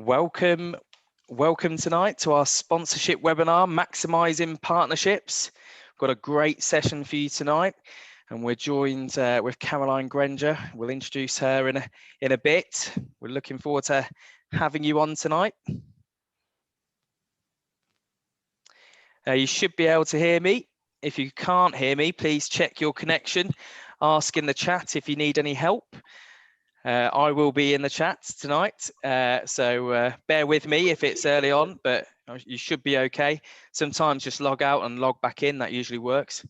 Welcome tonight to our sponsorship webinar, Maximising Partnerships. We've got a great session for you tonight, and we're joined with Caroline Granger. We'll introduce her in a bit. We're looking forward to having you on tonight. You should be able to hear me. If you can't hear me, please check your connection. Ask in the chat if you need any help. I will be in the chat tonight, so bear with me if it's early on, but you should be okay. Sometimes just log out and log back in, that usually works.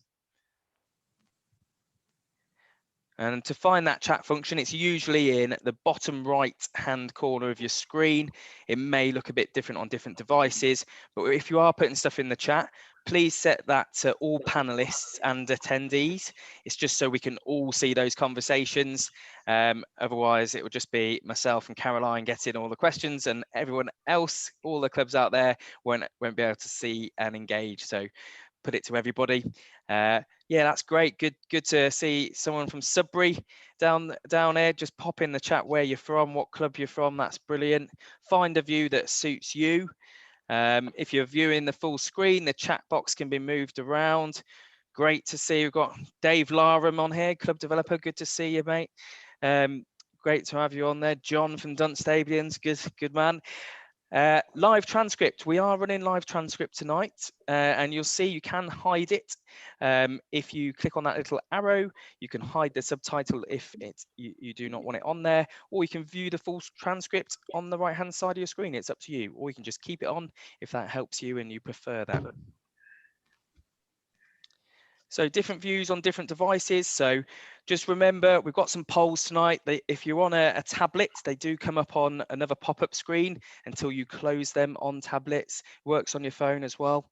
And to find that chat function, it's usually in the bottom right hand corner of your screen. It may look a bit different on different devices, but if you are putting stuff in the chat, please set that to all panelists and attendees. It's just so we can all see those conversations. Otherwise, it will just be myself and Caroline getting all the questions, and everyone else, all the clubs out there, won't be able to see and engage. So put it to everybody. Yeah, that's great. Good to see someone from Sudbury down there. Just pop in the chat where you're from, what club you're from. That's brilliant. Find a view that suits you. If you're viewing the full screen, the chat box can be moved around. Great to see. We've got Dave Laram on here, club developer. Good to see you, mate. Great to have you on there. John from Dunstablians. Good man. Live transcript. We are running live transcript tonight, and you'll see you can hide it. If you click on that little arrow, you can hide the subtitle if you do not want it on there, or you can view the full transcript on the right hand side of your screen. It's up to you, or you can just keep it on if that helps you and you prefer that. So different views on different devices. So just remember, we've got some polls tonight. If you're on a tablet, they do come up on another pop-up screen until you close them on tablets. Works on your phone as well.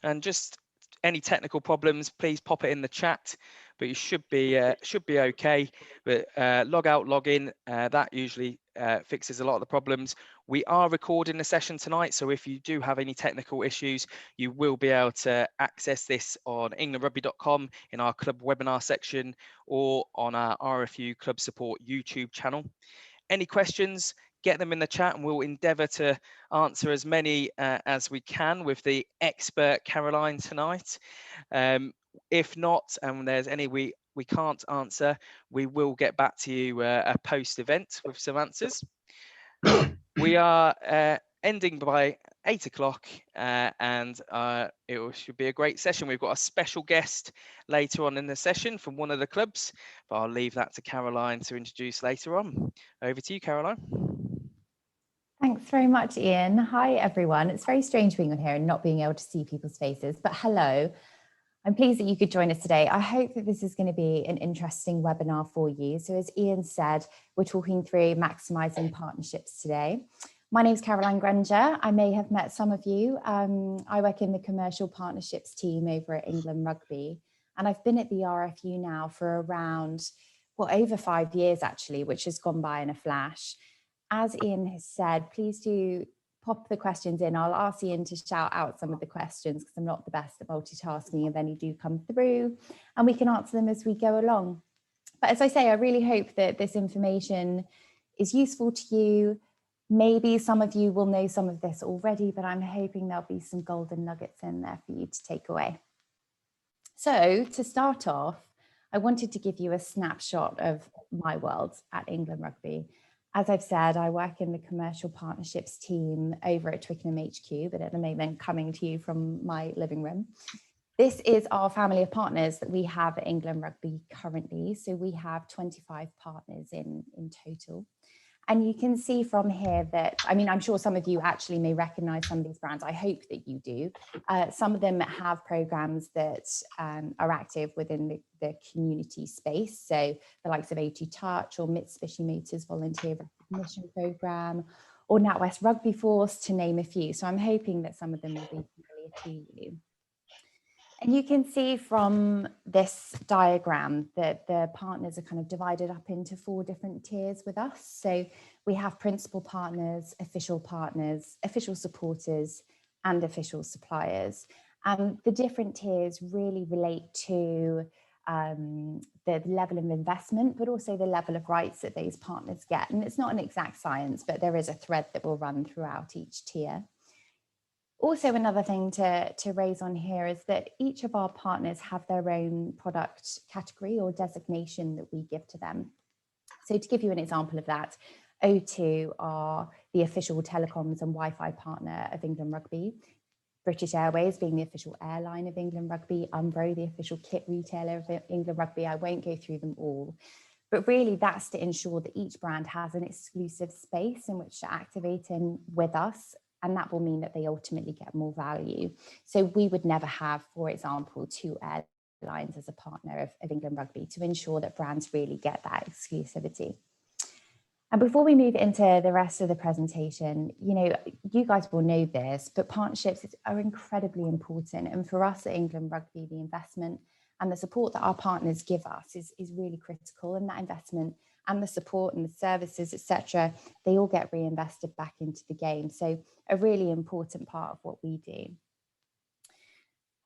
And just any technical problems, please pop it in the chat. But you should be okay. But log out, log in. That usually fixes a lot of the problems. We are recording the session tonight, so if you do have any technical issues, you will be able to access this on englandrugby.com in our club webinar section, or on our RFU Club Support YouTube channel. Any questions, get them in the chat, and we'll endeavour to answer as many as we can with the expert Caroline tonight. If not, and there's any we can't answer, we will get back to you a post-event with some answers. We are ending by 8 o'clock, and it should be a great session. We've got a special guest later on in the session from one of the clubs, but I'll leave that to Caroline to introduce later on. Over to you, Caroline. Thanks very much, Ian. Hi, everyone. It's very strange being on here and not being able to see people's faces, but hello. I'm pleased that you could join us today. I hope that this is going to be an interesting webinar for you. So as Ian said, we're talking through maximising partnerships today. My name is Caroline Granger. I may have met some of you. I work in the commercial partnerships team over at England Rugby, and I've been at the RFU now for around, well, over 5 years actually, which has gone by in a flash. As Ian has said, please do pop the questions in. I'll ask Ian to shout out some of the questions because I'm not the best at multitasking, and then you do come through and we can answer them as we go along. But as I say, I really hope that this information is useful to you. Maybe some of you will know some of this already, but I'm hoping there'll be some golden nuggets in there for you to take away. So to start off, I wanted to give you a snapshot of my world at England Rugby. As I've said, I work in the commercial partnerships team over at Twickenham HQ, but at the moment coming to you from my living room. This is our family of partners that we have at England Rugby currently. So we have 25 partners in total. And you can see from here that, I mean, I'm sure some of you actually may recognize some of these brands. I hope that you do. Some of them have programs that are active within the community space. So the likes of A2 Touch or Mitsubishi Motors Volunteer Recognition Program or NatWest Rugby Force, to name a few. So I'm hoping that some of them will be familiar to you. And you can see from this diagram that the partners are kind of divided up into 4 different tiers with us. So we have principal partners, official supporters, and official suppliers. And the different tiers really relate to the level of investment, but also the level of rights that those partners get. And it's not an exact science, but there is a thread that will run throughout each tier. Also, another thing to raise on here is that each of our partners have their own product category or designation that we give to them. So to give you an example of that, O2 are the official telecoms and Wi-Fi partner of England Rugby, British Airways being the official airline of England Rugby, Umbro, the official kit retailer of England Rugby. I won't go through them all, but really that's to ensure that each brand has an exclusive space in which to activate in with us, and that will mean that they ultimately get more value. So we would never have, for example, two airlines as a partner of England Rugby, to ensure that brands really get that exclusivity. And before we move into the rest of the presentation, you know, you guys will know this, but partnerships are incredibly important. And for us at England Rugby, the investment and the support that our partners give us is really critical. And that investment and the support and the services, etc., they all get reinvested back into the game. So a really important part of what we do.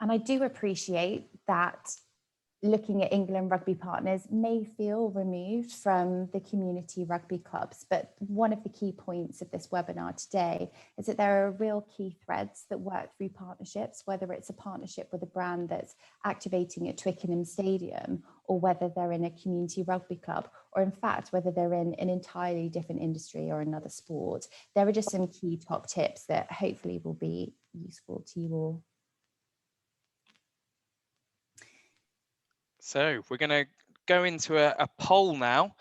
And I do appreciate that looking at England Rugby partners may feel removed from the community rugby clubs, but one of the key points of this webinar today is that there are real key threads that work through partnerships, whether it's a partnership with a brand that's activating at Twickenham Stadium, or whether they're in a community rugby club, or in fact, whether they're in an entirely different industry or another sport. There are just some key top tips that hopefully will be useful to you all. So we're going to go into a poll now.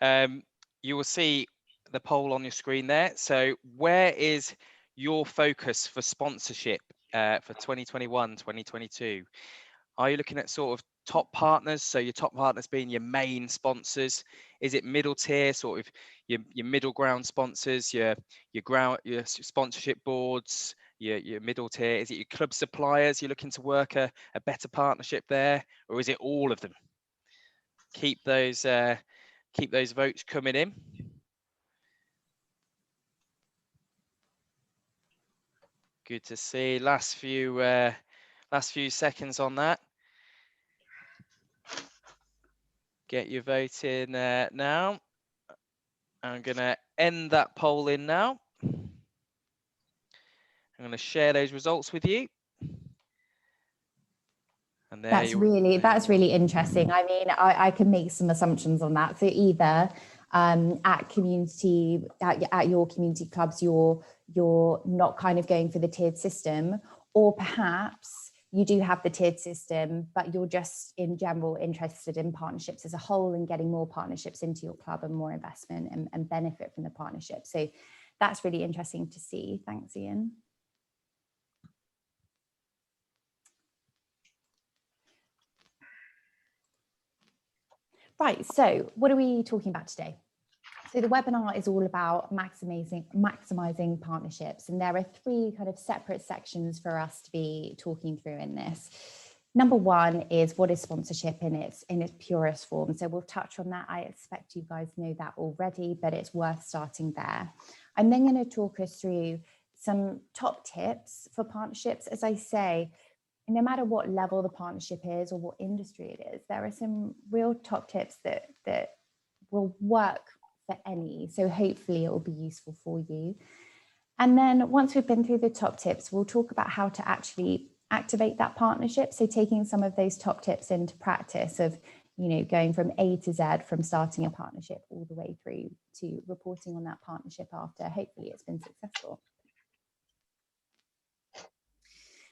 You will see the poll on your screen there. So where is your focus for sponsorship for 2021, 2022? Are you looking at sort of top partners? So your top partners being your main sponsors. Is it middle tier, sort of your middle ground sponsors, your sponsorship boards, your middle tier? Is it your club suppliers? You're looking to work a better partnership there, or is it all of them? Keep those votes coming in. Good to see. Last few seconds on that. Get your vote in now. I'm going to end that poll in now. I'm going to share those results with you. And that's really interesting. I mean, I can make some assumptions on that. So either at your community clubs, you're not kind of going for the tiered system, or perhaps you do have the tiered system, but you're just in general interested in partnerships as a whole and getting more partnerships into your club and more investment and benefit from the partnership. So that's really interesting to see. Thanks, Ian. Right, so what are we talking about today? So the webinar is all about maximizing partnerships, and there are three kind of separate sections for us to be talking through in this. Number one is, what is sponsorship in its purest form? So we'll touch on that. I expect you guys know that already, but it's worth starting there. I'm then going to talk us through some top tips for partnerships. As I say, no matter what level the partnership is or what industry it is, there are some real top tips that will work for any. So hopefully it will be useful for you. And then once we've been through the top tips, we'll talk about how to actually activate that partnership. So taking some of those top tips into practice of, you know, going from A to Z, from starting a partnership all the way through to reporting on that partnership after hopefully it's been successful.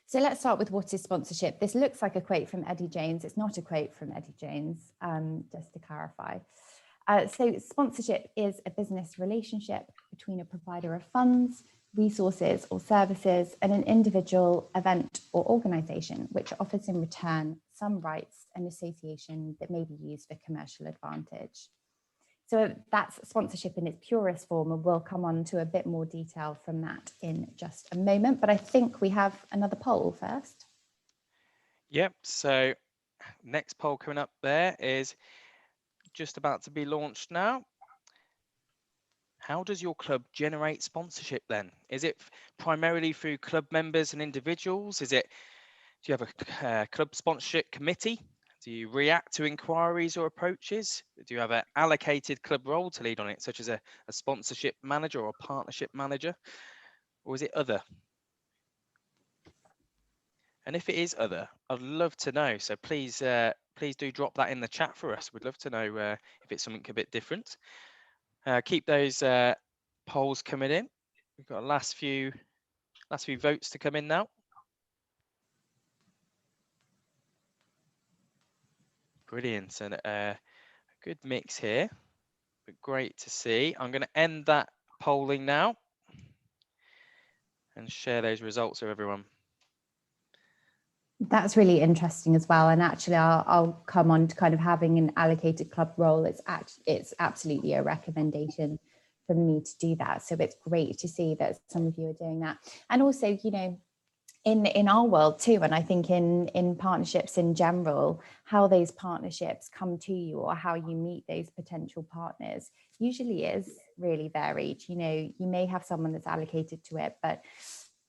So let's start with, what is sponsorship? This looks like a quote from Eddie Jones. It's not a quote from Eddie Jones, just to clarify. So sponsorship is a business relationship between a provider of funds, resources or services and an individual, event or organisation, which offers in return some rights and association that may be used for commercial advantage. So that's sponsorship in its purest form, and we'll come on to a bit more detail from that in just a moment. But I think we have another poll first. Yep, so next poll coming up there is just about to be launched now. How does your club generate sponsorship then? Is it primarily through club members and individuals? Do you have a club sponsorship committee? Do you react to inquiries or approaches? Do you have an allocated club role to lead on it, such as a sponsorship manager or a partnership manager? Or is it other? And if it is other, I'd love to know. So please, please do drop that in the chat for us. We'd love to know if it's something a bit different. Keep those polls coming in. We've got last few votes to come in now. Brilliant, and a good mix here, but great to see. I'm going to end that polling now and share those results with everyone. That's really interesting as well. And actually, I'll come on to kind of having an allocated club role. It's absolutely a recommendation for me to do that. So it's great to see that some of you are doing that. And also, you know, in our world too, and I think in partnerships in general, how those partnerships come to you or how you meet those potential partners usually is really varied. You know, you may have someone that's allocated to it, but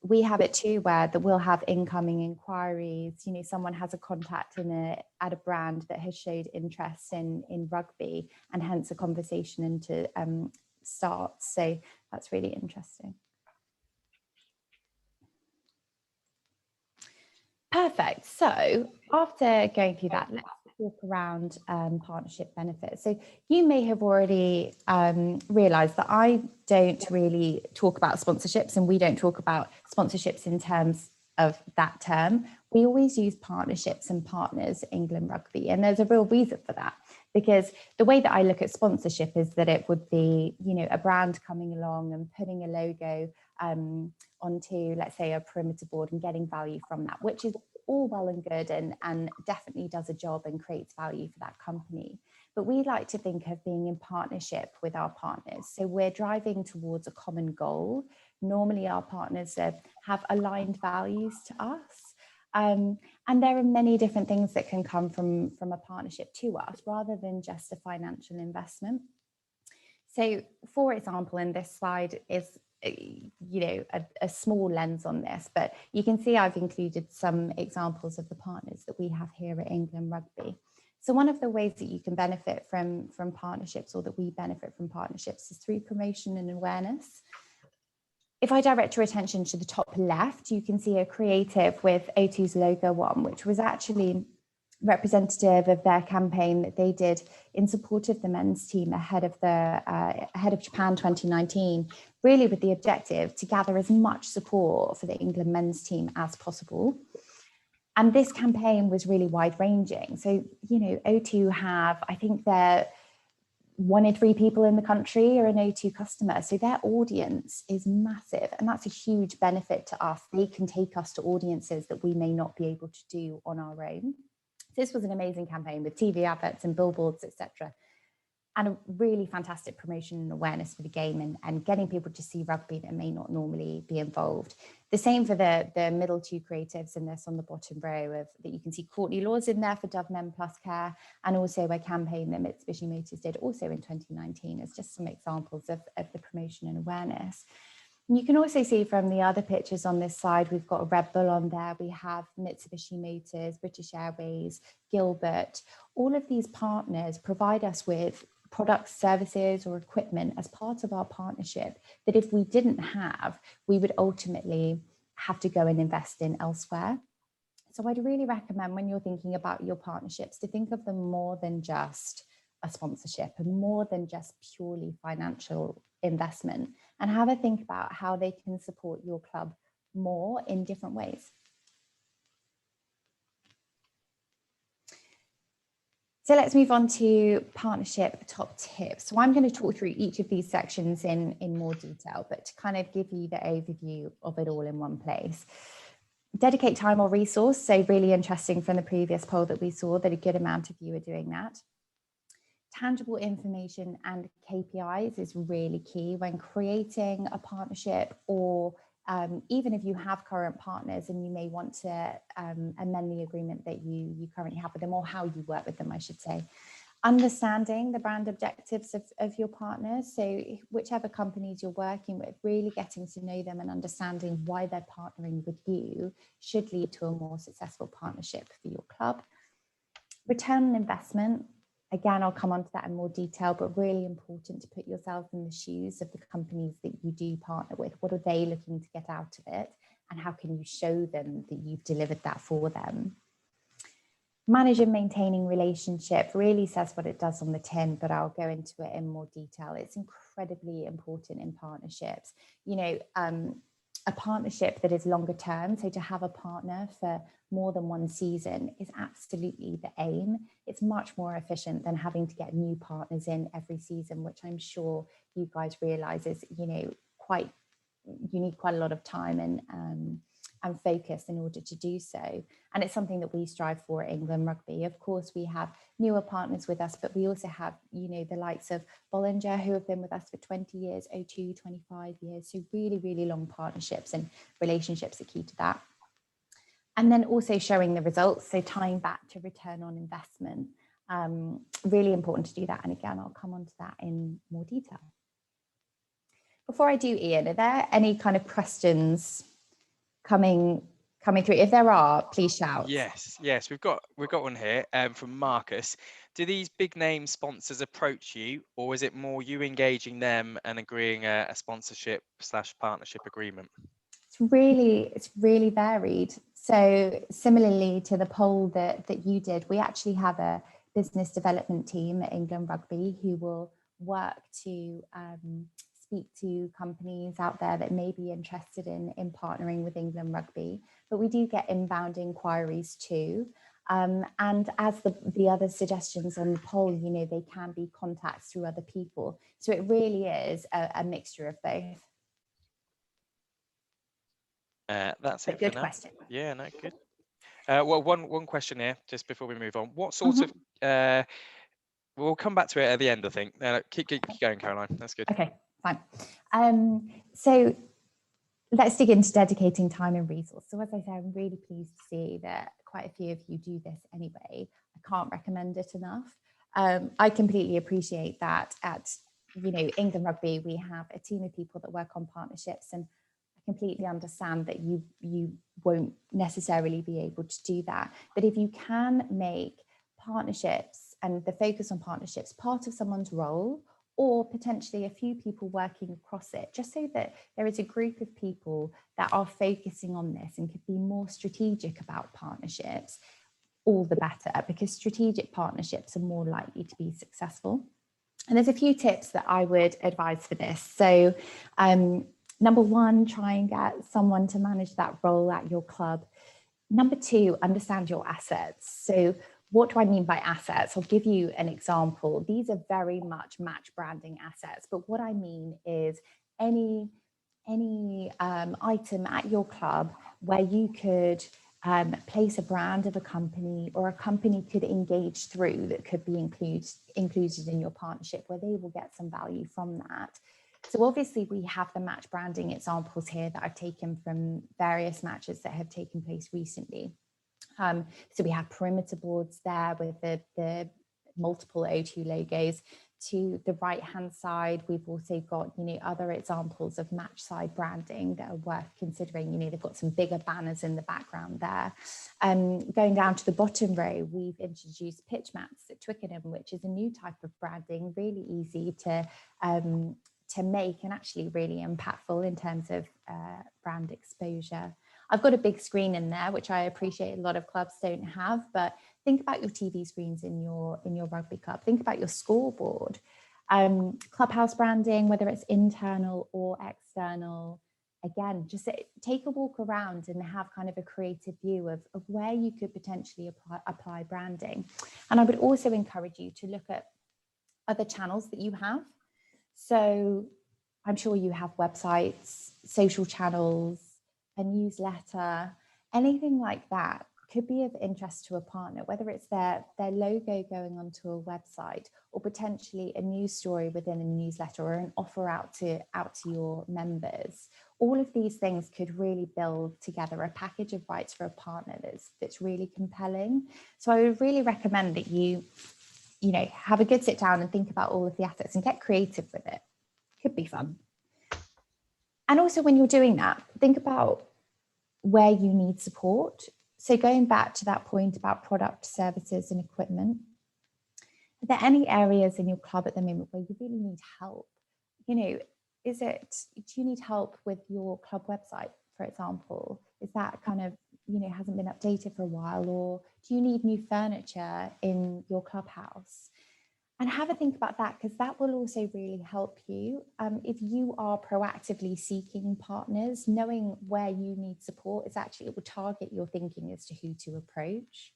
we have it too, where that we'll have incoming inquiries. You know, someone has a contact at a brand that has showed interest in rugby, and hence a conversation into starts. So that's really interesting. Perfect. So after going through that, let's talk around partnership benefits. So you may have already realized that I don't really talk about sponsorships, and we don't talk about sponsorships in terms of that term. We always use partnerships and partners at England Rugby. And there's a real reason for that, because the way that I look at sponsorship is that it would be, you know, a brand coming along and putting a logo onto, let's say, a perimeter board and getting value from that, which is all well and good and definitely does a job and creates value for that company. But we like to think of being in partnership with our partners. So we're driving towards a common goal. Normally our partners have aligned values to us. And there are many different things that can come from a partnership to us rather than just a financial investment. So for example, in this slide is, you know, a small lens on this, but you can see I've included some examples of the partners that we have here at England Rugby. So one of the ways that you can benefit from partnerships, or that we benefit from partnerships, is through promotion and awareness. If I direct your attention to the top left, you can see a creative with O2's logo on, which was actually representative of their campaign that they did in support of the men's team ahead of Japan 2019, really with the objective to gather as much support for the England men's team as possible. And this campaign was really wide ranging. So, you know, O2 have, I think they're 1 in 3 people in the country are an O2 customer. So their audience is massive. And that's a huge benefit to us. They can take us to audiences that we may not be able to do on our own. This was an amazing campaign with TV adverts and billboards, etc., and a really fantastic promotion and awareness for the game, and getting people to see rugby that may not normally be involved. The same for the middle 2 creatives in this on the bottom row of that you can see Courtney Lawes in there for Dove Men Plus Care, and also a campaign that Mitsubishi Motors did also in 2019 as just some examples of the promotion and awareness. And you can also see from the other pictures on this slide, we've got a Red Bull on there. We have Mitsubishi Motors, British Airways, Gilbert. All of these partners provide us with products, services, or equipment as part of our partnership that if we didn't have, we would ultimately have to go and invest in elsewhere. So I'd really recommend, when you're thinking about your partnerships, to think of them more than just a sponsorship and more than just purely financial investment, and have a think about how they can support your club more in different ways. So let's move on to partnership top tips. So I'm going to talk through each of these sections in more detail, but to kind of give you the overview of it all in one place. Dedicate time or resource. So really interesting from the previous poll that we saw that a good amount of you are doing that. Tangible information and KPIs is really key when creating a partnership, or even if you have current partners and you may want to amend the agreement that you currently have with them, or how you work with them, I should say. Understanding the brand objectives of your partners. So whichever companies you're working with, really getting to know them and understanding why they're partnering with you should lead to a more successful partnership for your club. Return on investment, again, I'll come on to that in more detail, but really important to put yourself in the shoes of the companies that you do partner with. What are they looking to get out of it? And how can you show them that you've delivered that for them? Manage and maintaining relationship really says what it does on the tin, but I'll go into it in more detail. It's incredibly important in partnerships. You know, a partnership that is longer term, so to have a partner for more than one season is absolutely the aim. It's much more efficient than having to get new partners in every season, which I'm sure you guys realize is, you know, you need quite a lot of time and focus in order to do so. And it's something that we strive for at England Rugby. Of course, we have newer partners with us, but we also have, you know, the likes of Bollinger, who have been with us for 20 years, O2, 25 years. So really, really long partnerships and relationships are key to that. And then also showing the results. So tying back to return on investment, really important to do that. And again, I'll come on to that in more detail. Before I do, Ian, are there any kind of questions coming through? If there are, please shout. Yes, we've got one here from Marcus. Do these big name sponsors approach you, or is it more you engaging them and agreeing a sponsorship / partnership agreement? It's really varied. So similarly to the poll that you did, we actually have a business development team at England Rugby who will work to speak to companies out there that may be interested in partnering with England Rugby, but we do get inbound inquiries too. And as the other suggestions on the poll, you know, they can be contacts through other people. So it really is a mixture of both. That's it. Good question. Yeah, no, good. Well, one question here, just before we move on. What sort of, we'll come back to it at the end, I think. Keep going, Caroline. That's good. Okay, fine. So let's dig into dedicating time and resource. So as I say, I'm really pleased to see that quite a few of you do this anyway. I can't recommend it enough. I completely appreciate that at, you know, England Rugby, we have a team of people that work on partnerships, and I completely understand that you won't necessarily be able to do that. But if you can make partnerships and the focus on partnerships part of someone's role, or potentially a few people working across it, just so that there is a group of people that are focusing on this and could be more strategic about partnerships, all the better, because strategic partnerships are more likely to be successful. And there's a few tips that I would advise for this. So number one, try and get someone to manage that role at your club. Number two, understand your assets. So what do I mean by assets? I'll give you an example. These are very much match branding assets, but what I mean is any item at your club where you could place a brand of a company, or a company could engage through, that could be included in your partnership, where they will get some value from that. So obviously we have the match branding examples here that I've taken from various matches that have taken place recently. So we have perimeter boards there with the multiple O2 logos. To the right hand side, we've also got, you know, other examples of match side branding that are worth considering. You know, they've got some bigger banners in the background there. Going down to the bottom row, we've introduced pitch mats at Twickenham, which is a new type of branding, really easy to make and actually really impactful in terms of brand exposure. I've got a big screen in there, which I appreciate a lot of clubs don't have, but think about your TV screens in your rugby club. Think about your scoreboard. Clubhouse branding, whether it's internal or external. Again, just take a walk around and have kind of a creative view of where you could potentially apply branding. And I would also encourage you to look at other channels that you have. So I'm sure you have websites, social channels, a newsletter, anything like that could be of interest to a partner, whether it's their logo going onto a website, or potentially a news story within a newsletter, or an offer out to your members. All of these things could really build together a package of rights for a partner that's really compelling. So I would really recommend that you know, have a good sit down and think about all of the assets and get creative with it. Could be fun. And also when you're doing that, think about where you need support. So going back to that point about product, services and equipment, are there any areas in your club at the moment where you really need help? You know, do you need help with your club website, for example? Is that kind of, hasn't been updated for a while? Or do you need new furniture in your clubhouse? And have a think about that, because that will also really help you. If you are proactively seeking partners, knowing where you need support it will target your thinking as to who to approach.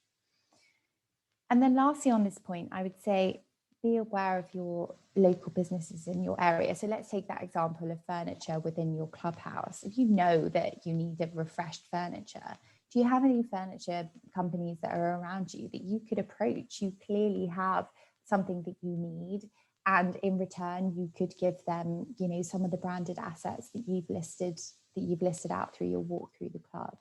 And then lastly on this point, I would say be aware of your local businesses in your area. So let's take that example of furniture within your clubhouse. If you know that you need a refreshed furniture, do you have any furniture companies that are around you that you could approach? You clearly have something that you need, and in return you could give them, some of the branded assets that you've listed out through your walk through the club.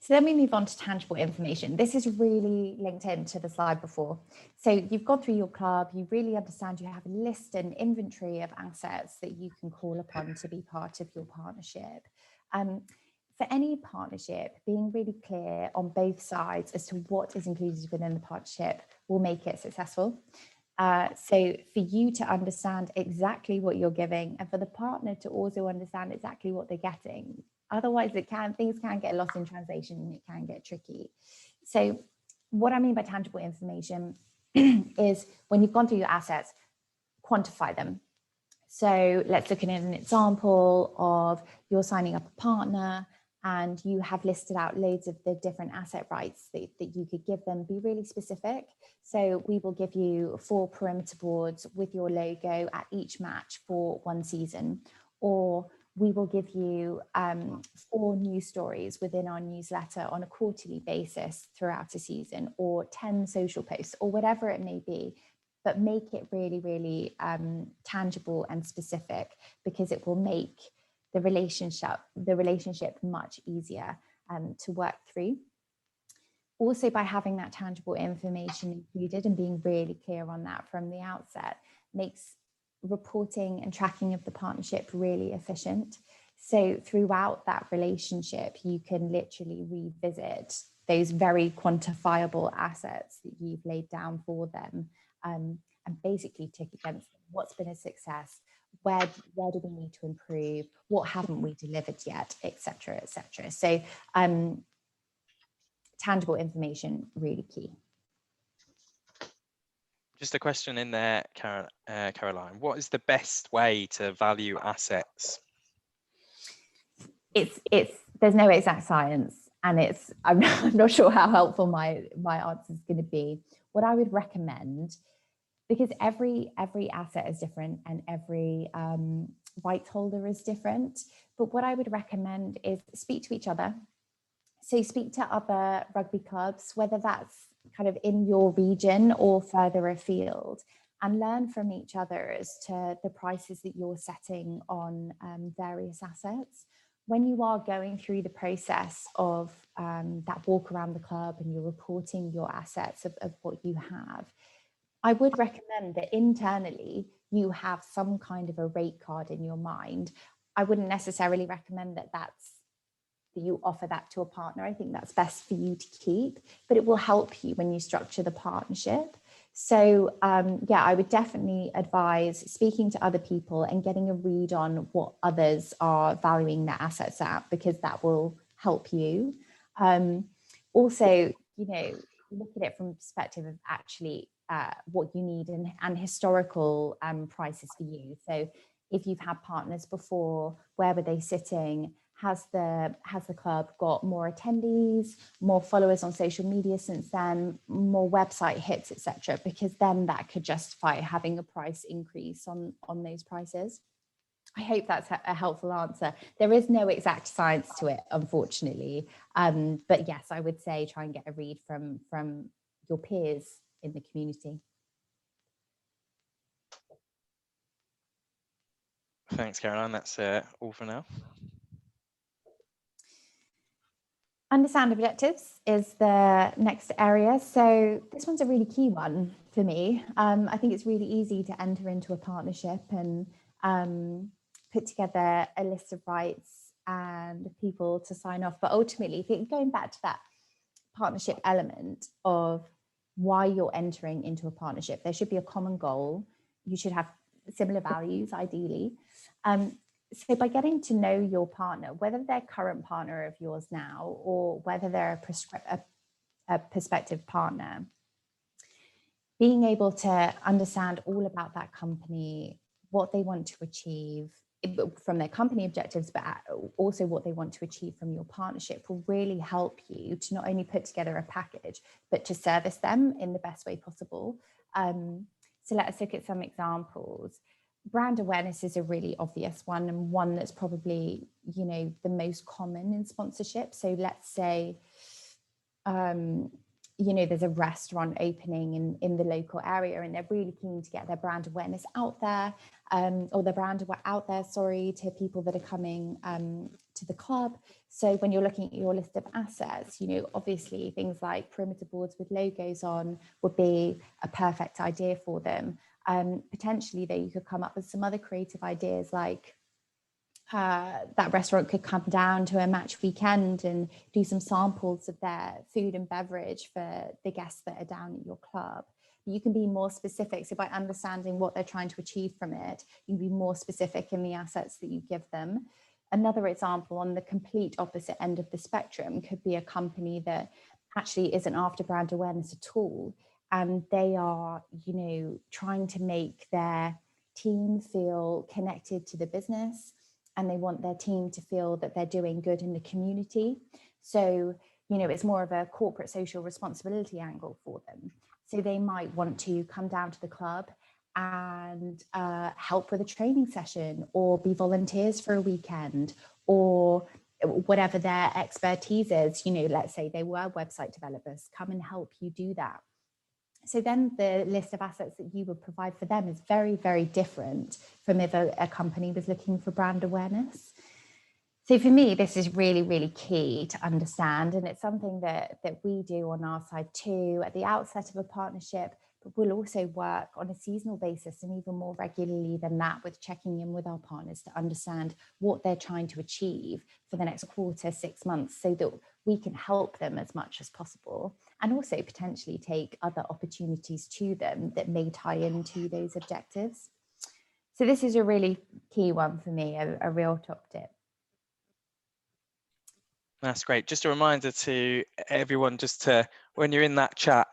So then we move on to tangible information. This is really linked into the slide before. So you've gone through your club, you really understand, you have a list and inventory of assets that you can call upon to be part of your partnership. For any partnership, being really clear on both sides as to what is included within the partnership will make it successful. So for you to understand exactly what you're giving, and for the partner to also understand exactly what they're getting. Otherwise, things can get lost in translation and it can get tricky. So what I mean by tangible information is when you've gone through your assets, quantify them. So let's look at an example of you're signing up a partner and you have listed out loads of the different asset rights that you could give them. Be really specific. So we will give you 4 perimeter boards with your logo at each match for 1 season, or we will give you 4 news stories within our newsletter on a quarterly basis throughout a season, or 10 social posts, or whatever it may be. But make it really, really tangible and specific, because it will make the relationship much easier to work through. Also, by having that tangible information included and being really clear on that from the outset, makes reporting and tracking of the partnership really efficient. So throughout that relationship, you can literally revisit those very quantifiable assets that you've laid down for them, and basically tick against them. What's been a success? Where do we need to improve? What haven't we delivered yet? Etc. etc. So tangible information, really key. Just a question in there, Caroline. What is the best way to value assets? There's no exact science, and I'm not sure how helpful my answer is going to be. What I would recommend, because every asset is different and every rights holder is different, but what I would recommend is speak to each other. So speak to other rugby clubs, whether that's kind of in your region or further afield, and learn from each other as to the prices that you're setting on various assets. When you are going through the process of that walk around the club and you're reporting your assets of what you have, I would recommend that internally you have some kind of a rate card in your mind. I wouldn't necessarily recommend that you offer that to a partner. I think that's best for you to keep, but it will help you when you structure the partnership. So yeah, I would definitely advise speaking to other people and getting a read on what others are valuing their assets at, because that will help you. Also, look at it from the perspective of actually what you need and historical prices for you. So if you've had partners before, where were they sitting? Has the club got more attendees, more followers on social media since then, more website hits, etc.? Because then that could justify having a price increase on those prices. I hope that's a helpful answer. There is no exact science to it, unfortunately. But yes, I would say try and get a read from your peers in the community. Thanks, Caroline. That's all for now. Understand objectives is the next area. So this one's a really key one for me. I think it's really easy to enter into a partnership and put together a list of rights and people to sign off. But ultimately, going back to that partnership element of why you're entering into a partnership, there should be a common goal. You should have similar values, ideally. So by getting to know your partner, whether they're current partner of yours now or whether they're a prospective partner, being able to understand all about that company, what they want to achieve from their company objectives, but also what they want to achieve from your partnership will really help you to not only put together a package, but to service them in the best way possible. So let's look at some examples. Brand awareness is a really obvious one, and one that's probably, you know, the most common in sponsorship. So let's say, you know, there's a restaurant opening in the local area and they're really keen to get their brand awareness out there, or their brand out there, to people that are coming to the club. So when you're looking at your list of assets, you know, obviously things like perimeter boards with logos on would be a perfect idea for them. Potentially though, you could come up with some other creative ideas, like that restaurant could come down to a match weekend and do some samples of their food and beverage for the guests that are down at your club. You can be more specific. So by understanding what they're trying to achieve from it, you can be more specific in the assets that you give them. Another example on the complete opposite end of the spectrum could be a company that actually isn't after brand awareness at all. And they are, you know, trying to make their team feel connected to the business, and they want their team to feel that they're doing good in the community. So, you know, it's more of a corporate social responsibility angle for them. So they might want to come down to the club and help with a training session, or be volunteers for a weekend, or whatever their expertise is. You know, let's say they were website developers, come and help you do that. So then the list of assets that you would provide for them is very, very different from if a company was looking for brand awareness. So for me, this is really, really key to understand. And it's something that we do on our side too at the outset of a partnership, but we'll also work on a seasonal basis and even more regularly than that, with checking in with our partners to understand what they're trying to achieve for the next quarter, 6 months, so that we can help them as much as possible, and also potentially take other opportunities to them that may tie into those objectives. So this is a really key one for me, a real top tip. That's great. Just a reminder to everyone, just to, when you're in that chat,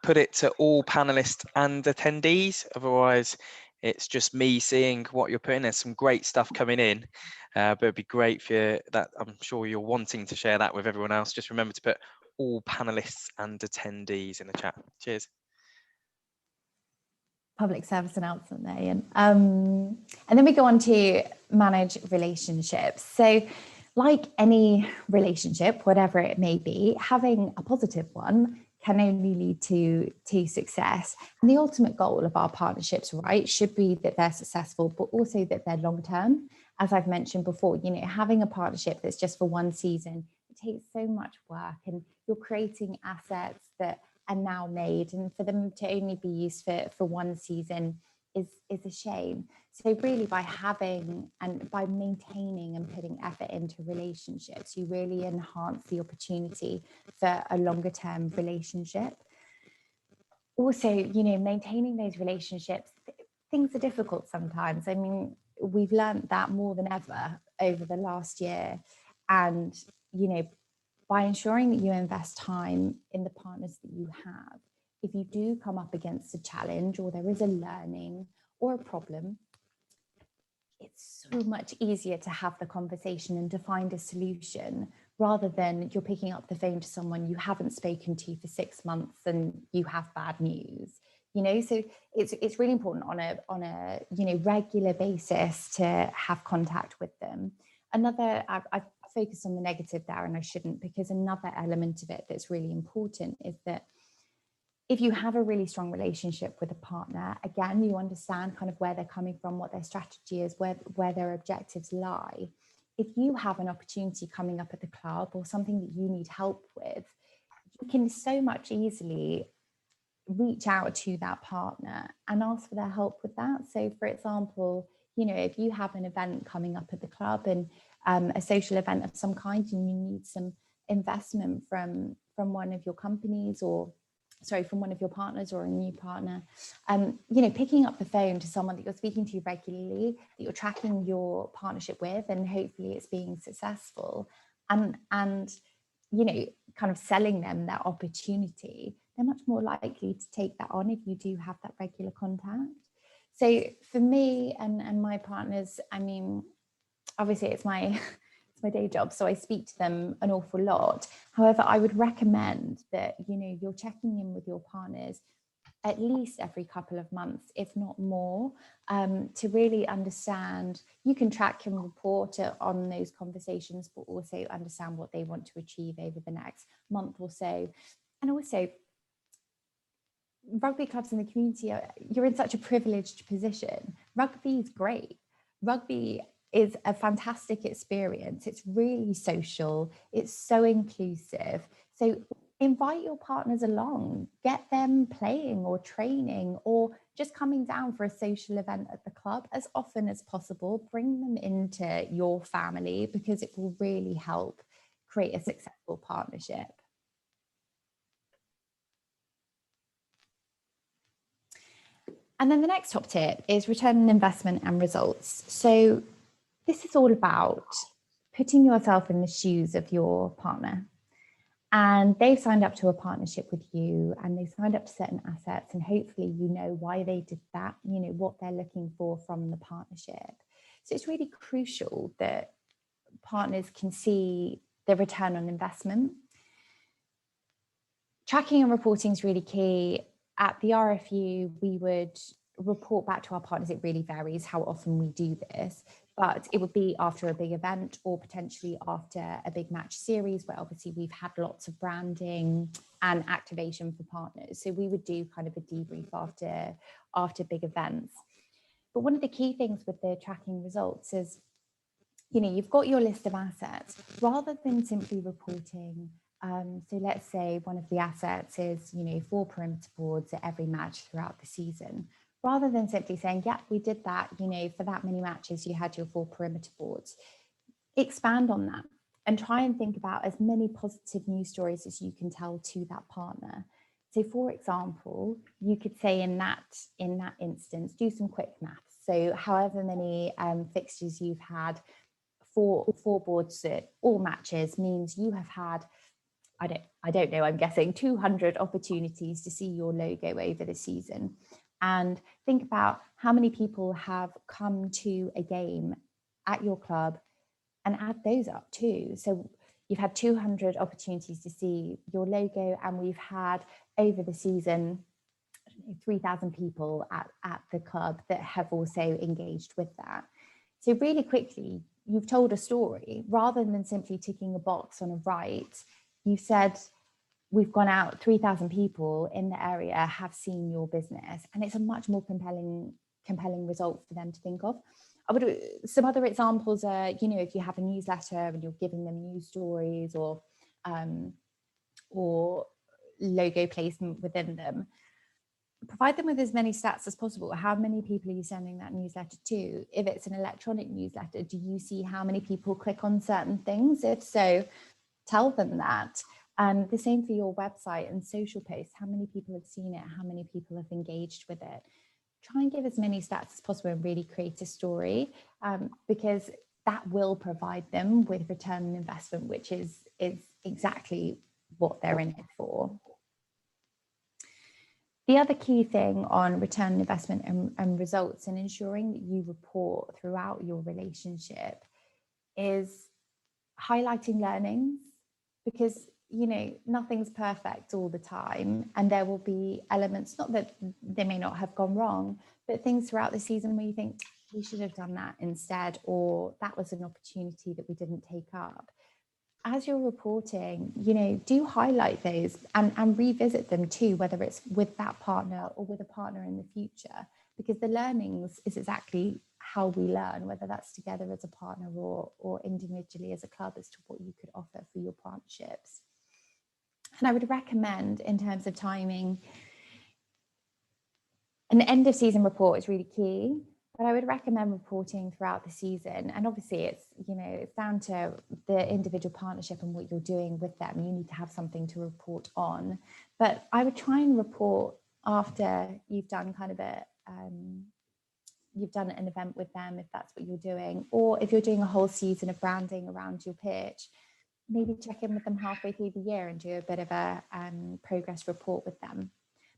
put it to all panelists and attendees. Otherwise, it's just me seeing what you're putting. There's some great stuff coming in, but it'd be great for that. I'm sure you're wanting to share that with everyone else. Just remember to put all panelists and attendees in the chat. Cheers. Public service announcement there, Ian. And then we go on to manage relationships. So like any relationship, whatever it may be, having a positive one can only lead to success. And the ultimate goal of our partnerships, right, should be that they're successful, but also that they're long-term. As I've mentioned before, you know, having a partnership that's just for one season, it takes so much work, and you're creating assets that are now made, and for them to only be used for one season is a shame. So really, by having and by maintaining and putting effort into relationships, you really enhance the opportunity for a longer term relationship. Also, you know, maintaining those relationships, things are difficult sometimes. I mean, we've learned that more than ever over the last year. And, you know, by ensuring that you invest time in the partners that you have, if you do come up against a challenge, or there is a learning or a problem, it's so much easier to have the conversation and to find a solution, rather than you're picking up the phone to someone you haven't spoken to for 6 months and you have bad news. You know, so it's really important on a you know, regular basis to have contact with them. Another, I've focused on the negative there, and I shouldn't, because another element of it that's really important is that if you have a really strong relationship with a partner, again, you understand kind of where they're coming from, what their strategy is, where their objectives lie. If you have an opportunity coming up at the club, or something that you need help with, you can so much easily reach out to that partner and ask for their help with that. So for example, if you have an event coming up at the club and a social event of some kind, and you need some investment from one of your companies, or from one of your partners or a new partner, picking up the phone to someone that you're speaking to regularly, that you're tracking your partnership with, and hopefully it's being successful, and kind of selling them that opportunity, they're much more likely to take that on if you do have that regular contact. So for me and my partners, I mean, obviously it's my day job, so I speak to them an awful lot. However, I would recommend that, you're checking in with your partners at least every couple of months, if not more, to really understand. You can track and report on those conversations, but also understand what they want to achieve over the next month or so. And also, rugby clubs in the community, you're in such a privileged position. Rugby is great. Rugby is a fantastic experience. It's really social. It's so inclusive. So invite your partners along, get them playing or training or just coming down for a social event at the club as often as possible. Bring them into your family, because it will really help create a successful partnership. And then the next top tip is return on investment and results. So this is all about putting yourself in the shoes of your partner. And they've signed up to a partnership with you, and they've signed up to certain assets, and hopefully you know why they did that, what they're looking for from the partnership. So it's really crucial that partners can see the return on investment. Tracking and reporting is really key. At the RFU, we would report back to our partners. It really varies how often we do this, but it would be after a big event or potentially after a big match series, where obviously we've had lots of branding and activation for partners. So we would do kind of a debrief after big events. But one of the key things with the tracking results is, you've got your list of assets. Rather than simply reporting, so let's say one of the assets is, 4 perimeter boards at every match throughout the season. Rather than simply saying, yeah, we did that, for that many matches, you had your 4 perimeter boards. Expand on that and try and think about as many positive news stories as you can tell to that partner. So for example, you could say in that instance, do some quick maths. So however many fixtures you've had, four boards at all matches means you have had, I don't know, I'm guessing 200 opportunities to see your logo over the season. And think about how many people have come to a game at your club, and add those up too. So you've had 200 opportunities to see your logo, and we've had over the season 3,000 people at the club that have also engaged with that. So really quickly, you've told a story rather than simply ticking a box on a right. You said, we've gone out, 3,000 people in the area have seen your business, and it's a much more compelling result for them to think of. Some other examples are, if you have a newsletter and you're giving them news stories or logo placement within them, provide them with as many stats as possible. How many people are you sending that newsletter to? If it's an electronic newsletter, do you see how many people click on certain things? If so, tell them that. And the same for your website and social posts. How many people have seen it? How many people have engaged with it? Try and give as many stats as possible and really create a story, because that will provide them with return on investment, which is exactly what they're in it for. The other key thing on return on investment and results, and ensuring that you report throughout your relationship, is highlighting learnings, because nothing's perfect all the time, and there will be elements, not that they may not have gone wrong, but things throughout the season where you think we should have done that instead, or that was an opportunity that we didn't take up. As you're reporting, do highlight those and revisit them too, whether it's with that partner or with a partner in the future, because the learnings is exactly how we learn, whether that's together as a partner or individually as a club, as to what you could offer for your partnerships. And I would recommend, in terms of timing, an end of season report is really key. But I would recommend reporting throughout the season. And obviously it's, it's down to the individual partnership and what you're doing with them. You need to have something to report on. But I would try and report after you've done kind of you've done an event with them, if that's what you're doing, or if you're doing a whole season of branding around your pitch, maybe check in with them halfway through the year and do a bit of a progress report with them.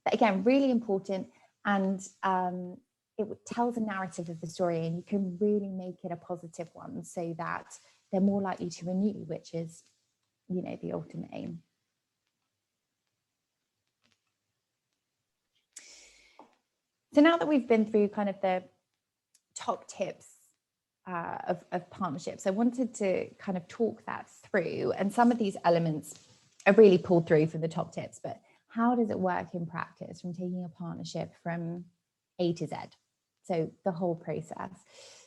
But again, really important, and it tells a narrative of the story, and you can really make it a positive one so that they're more likely to renew, which is, the ultimate aim. So now that we've been through kind of the top tips of partnerships, I wanted to kind of talk that through, and some of these elements are really pulled through from the top tips, but how does it work in practice from taking a partnership from A to Z? So the whole process.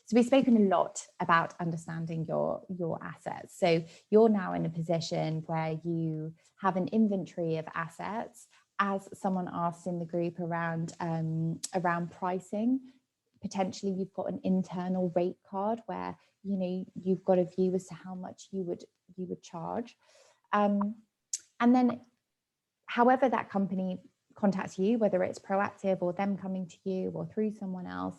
So we've spoken a lot about understanding your assets. So you're now in a position where you have an inventory of assets. As someone asked in the group around pricing, potentially you've got an internal rate card where you've got a view as to how much you would charge, and then however that company contacts you, whether it's proactive or them coming to you or through someone else,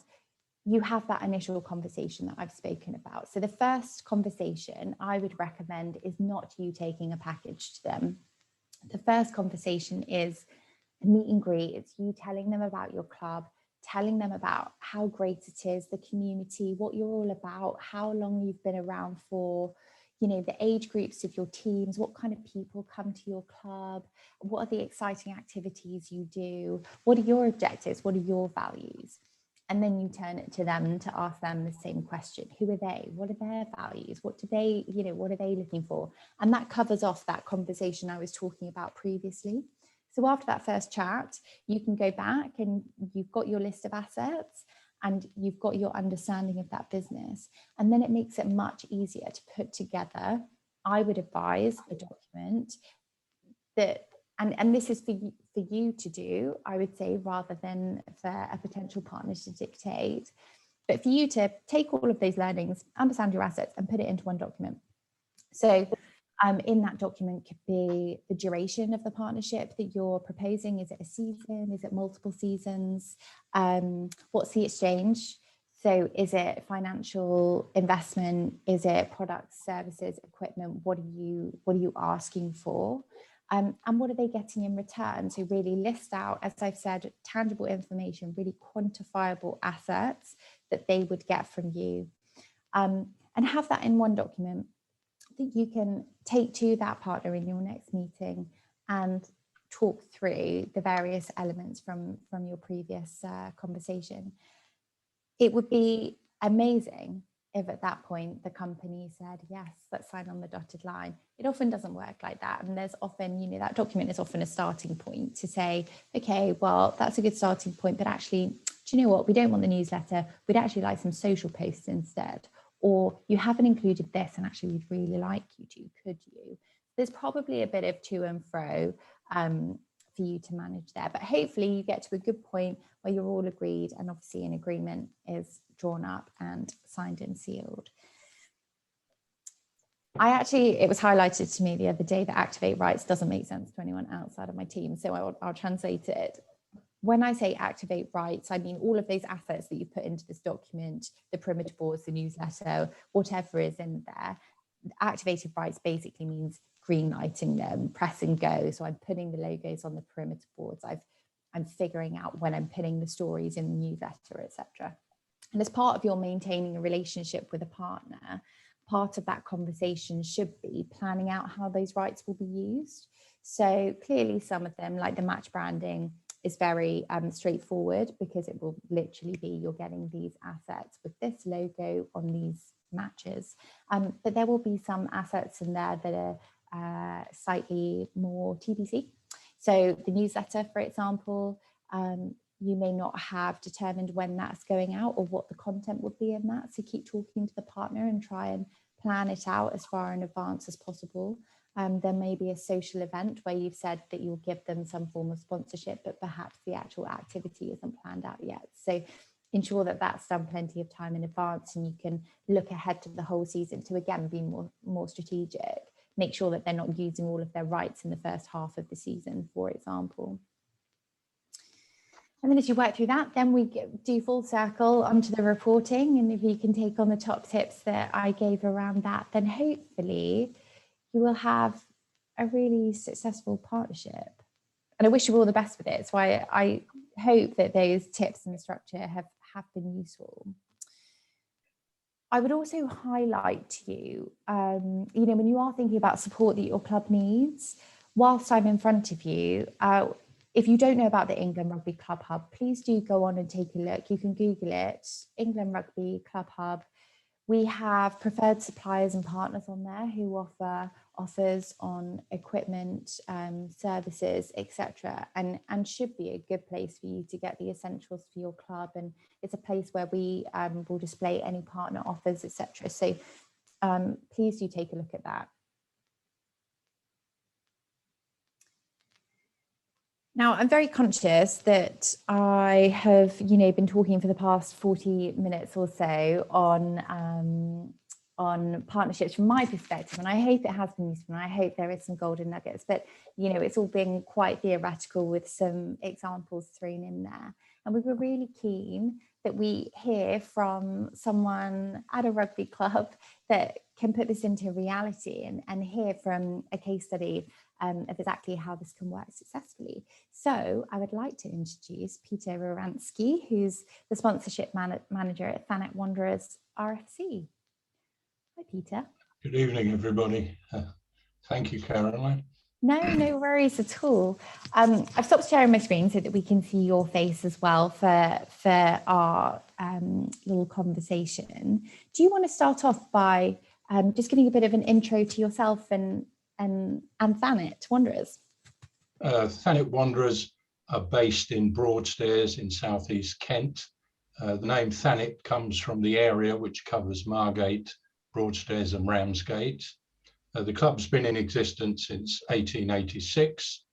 you have that initial conversation that I've spoken about. So the first conversation I would recommend is not you taking a package to them. The first conversation is a meet and greet. It's you telling them about your club, telling them about how great it is, the community, what you're all about, how long you've been around for, the age groups of your teams, what kind of people come to your club, what are the exciting activities you do, what are your objectives, what are your values? And then you turn it to them to ask them the same question. Who are they? What are their values? What do they, what are they looking for? And that covers off that conversation I was talking about previously. So after that first chat, you can go back and you've got your list of assets and you've got your understanding of that business. And then it makes it much easier to put together, I would advise, a document that, and this is for you to do, I would say, rather than for a potential partner to dictate, but for you to take all of those learnings, understand your assets and put it into one document. So in that document could be the duration of the partnership that you're proposing. Is it a season? Is it multiple seasons? What's the exchange? So is it financial investment? Is it products, services, equipment? What are you asking for? And what are they getting in return? So really list out, as I've said, tangible information, really quantifiable assets that they would get from you, and have that in one document that you can take to that partner in your next meeting and talk through the various elements from your previous conversation. It would be amazing if at that point the company said, yes, let's sign on the dotted line. It often doesn't work like that. And there's often, that document is often a starting point to say, okay, well, that's a good starting point, but actually, do you know what? We don't want the newsletter. We'd actually like some social posts instead. Or you haven't included this and actually we'd really like you to, could you? There's probably a bit of to and fro for you to manage there, but hopefully you get to a good point where you're all agreed and obviously an agreement is drawn up and signed and sealed. It was highlighted to me the other day that activate rights doesn't make sense to anyone outside of my team, so I'll translate it. When I say activate rights, I mean all of those assets that you put into this document, the perimeter boards, the newsletter, whatever is in there. Activated rights basically means green lighting them, press and go. So I'm putting the logos on the perimeter boards. I'm figuring out when I'm putting the stories in the newsletter, etc. And as part of your maintaining a relationship with a partner, part of that conversation should be planning out how those rights will be used. So clearly some of them, like the match branding, is very straightforward because it will literally be you're getting these assets with this logo on these matches. But there will be some assets in there that are slightly more TBC. So the newsletter, for example, you may not have determined when that's going out or what the content would be in that. So keep talking to the partner and try and plan it out as far in advance as possible. There may be a social event where you've said that you'll give them some form of sponsorship, but perhaps the actual activity isn't planned out yet. So ensure that that's done plenty of time in advance, and you can look ahead to the whole season to again be more strategic. Make sure that they're not using all of their rights in the first half of the season, for example. And then as you work through that, then we do full circle onto the reporting. And if you can take on the top tips that I gave around that, then hopefully you will have a really successful partnership. And I wish you all the best with it. So I hope that those tips and the structure have been useful. I would also highlight to you, when you are thinking about support that your club needs, whilst I'm in front of you, if you don't know about the England Rugby Club Hub, please do go on and take a look. You can Google it, England Rugby Club Hub. We have preferred suppliers and partners on there who offer offers on equipment, services, etc., and should be a good place for you to get the essentials for your club. And it's a place where we will display any partner offers, etc. So please do take a look at that. Now, I'm very conscious that I have, been talking for the past 40 minutes or so on partnerships from my perspective, and I hope it has been useful, and I hope there is some golden nuggets, but, it's all been quite theoretical with some examples thrown in there. And we were really keen that we hear from someone at a rugby club that can put this into reality and hear from a case study of exactly how this can work successfully. So I would like to introduce Peter Wieranski, who's the sponsorship manager at Thanet Wanderers RFC. Hi, Peter. Good evening, everybody. Thank you, Caroline. No worries at all. I've stopped sharing my screen so that we can see your face as well for our little conversation. Do you want to start off by just giving a bit of an intro to yourself and Thanet Wanderers? Thanet Wanderers are based in Broadstairs in southeast Kent. The name Thanet comes from the area which covers Margate, Broadstairs and Ramsgate. The club's been in existence since 1886,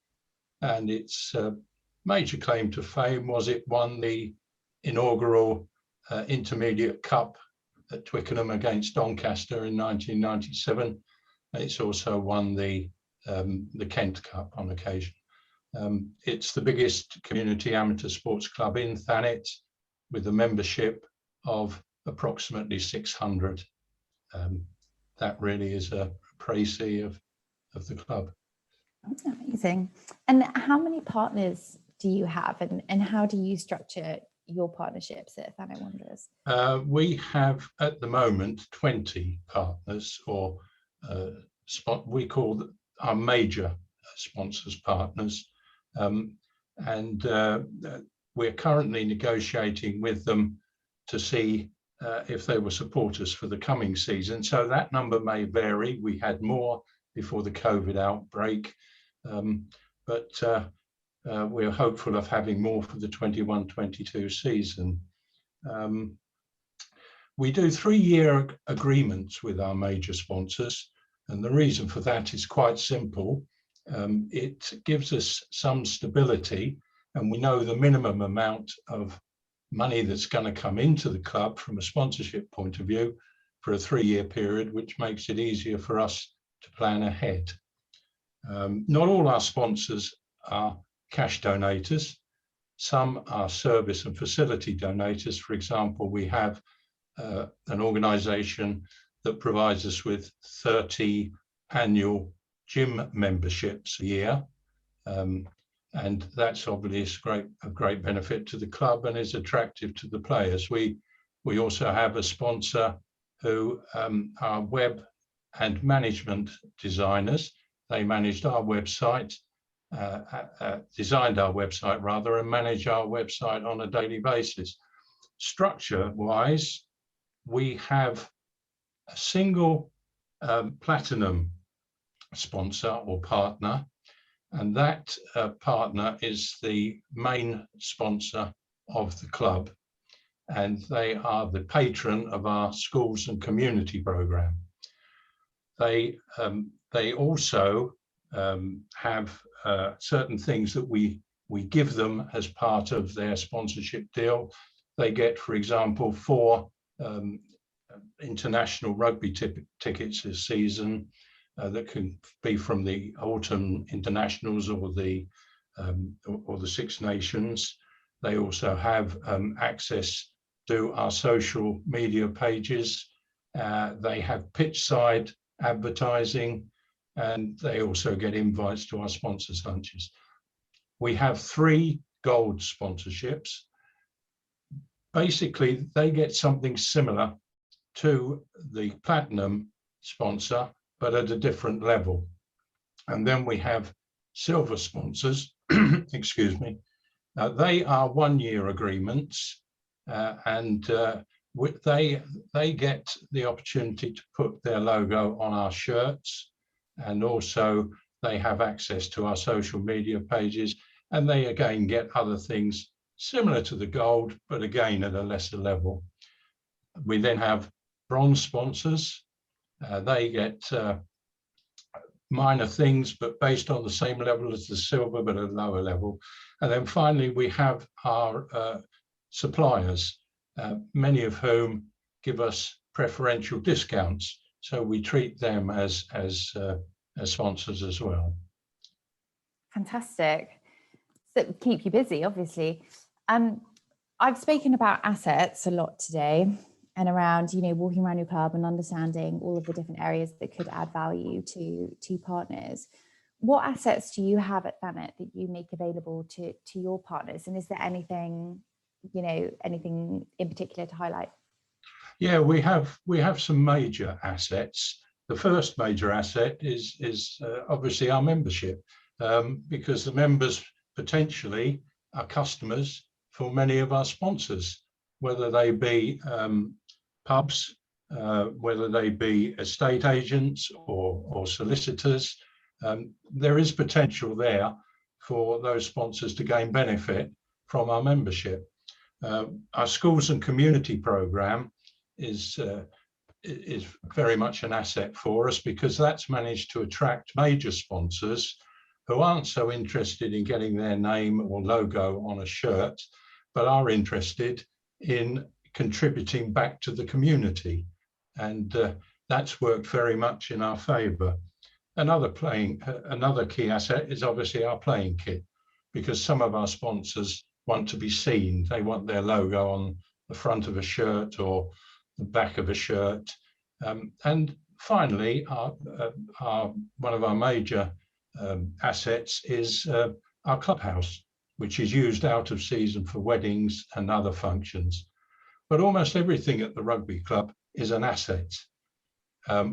and its major claim to fame was it won the inaugural Intermediate Cup at Twickenham against Doncaster in 1997. It's also won the Kent Cup on occasion. It's the biggest community amateur sports club in Thanet, with a membership of approximately 600. That really is a précis of the club. Amazing. And how many partners do you have, and how do you structure your partnerships at Thanet Wanderers? We have at the moment 20 partners, or we call our major sponsors partners, and we're currently negotiating with them to see if they will support us for the coming season. So that number may vary. We had more before the COVID outbreak, but we're hopeful of having more for the 21-22 season. We do 3-year agreements with our major sponsors, and the reason for that is quite simple. It gives us some stability, and we know the minimum amount of money that's going to come into the club from a sponsorship point of view for a 3-year period, which makes it easier for us to plan ahead. Not all our sponsors are cash donators. Some are service and facility donators. For example, we have an organisation that provides us with 30 annual gym memberships a year. And that's obviously a great benefit to the club and is attractive to the players. We also have a sponsor who are web and management designers. They managed our website, designed our website rather, and manage our website on a daily basis. Structure-wise, we have a single platinum sponsor or partner, and that partner is the main sponsor of the club, and they are the patron of our schools and community program. They also have certain things that we give them as part of their sponsorship deal. they get, for example, 4 international rugby tickets this season that can be from the autumn internationals or the Six Nations. They also have access to our social media pages. They have pitch side advertising, and they also get invites to our sponsors' lunches. We have 3 gold sponsorships. Basically, they get something similar to the platinum sponsor, but at a different level. And then we have silver sponsors, excuse me. They are 1-year agreements, and they get the opportunity to put their logo on our shirts, and also they have access to our social media pages, and they again get other things similar to the gold, but again at a lesser level. We then have bronze sponsors. They get minor things, but based on the same level as the silver, but at a lower level. And then finally, we have our suppliers, many of whom give us preferential discounts. So we treat them as sponsors as well. Fantastic. So keep you busy, obviously. I've spoken about assets a lot today, and around, you know, walking around your club and understanding all of the different areas that could add value to partners. What assets do you have at Thanet that you make available to your partners? And is there anything, you know, anything in particular to highlight? Yeah, we have some major assets. The first major asset is obviously our membership, because the members potentially are customers for many of our sponsors, whether they be pubs, whether they be estate agents or solicitors. There is potential there for those sponsors to gain benefit from our membership. Our schools and community program is very much an asset for us, because that's managed to attract major sponsors who aren't so interested in getting their name or logo on a shirt, but are interested in contributing back to the community. And that's worked very much in our favour. Another key asset is obviously our playing kit, because some of our sponsors want to be seen. They want their logo on the front of a shirt or the back of a shirt. And finally, one of our major assets is our clubhouse, which is used out of season for weddings and other functions. But almost everything at the rugby club is an asset.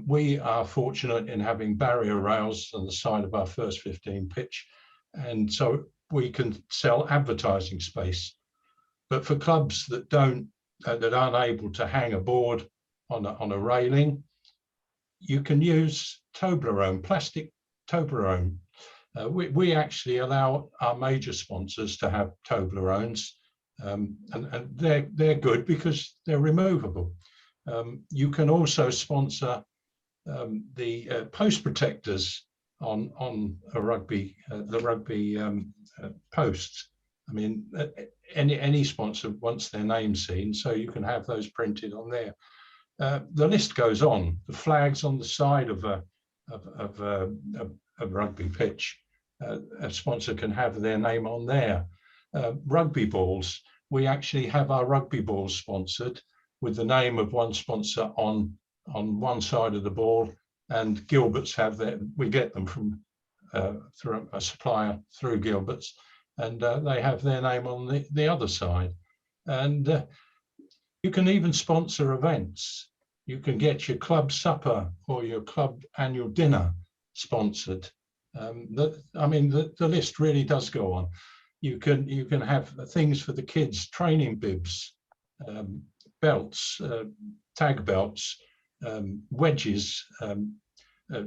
We are fortunate in having barrier rails on the side of our first 15 pitch, and so we can sell advertising space. But for clubs that aren't able to hang a board on a railing, you can use Toblerone, plastic Toblerone. We actually allow our major sponsors to have Toblerones, and they're good because they're removable. You can also sponsor the post protectors on a rugby, the rugby posts. I mean, any sponsor wants their name seen, so you can have those printed on there. The list goes on. The flags on the side of a rugby pitch, a sponsor can have their name on there. Rugby balls, we actually have our rugby balls sponsored with the name of one sponsor on one side of the ball, and Gilbert's have their, we get them from through a supplier through Gilbert's, and they have their name on the other side. And you can even sponsor events. You can get your club supper or your club annual dinner sponsored. The list really does go on. You can have things for the kids, training bibs, belts, tag belts, wedges,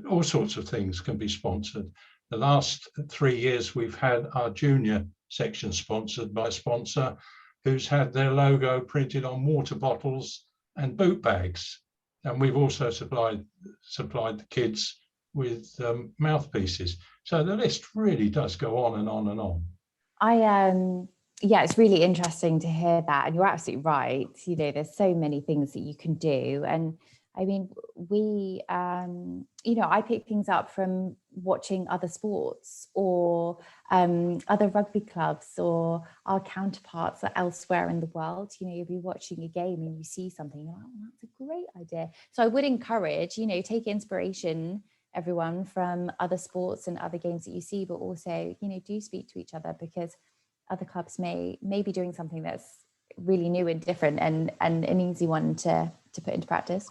all sorts of things can be sponsored. The last 3 years we've had our junior section sponsored by a sponsor who's had their logo printed on water bottles and boot bags. And we've also supplied the kids with mouthpieces. So the list really does go on and on and on. yeah, it's really interesting to hear that. And you're absolutely right. You know, there's so many things that you can do. And I mean, we, you know, I pick things up from watching other sports or other rugby clubs or our counterparts elsewhere in the world. You know, you'll be watching a game and you see something, you're like, oh, that's a great idea. So I would encourage, you know, take inspiration, everyone, from other sports and other games that you see, but also, you know, do speak to each other, because other clubs may be doing something that's really new and different and an easy one to put into practice.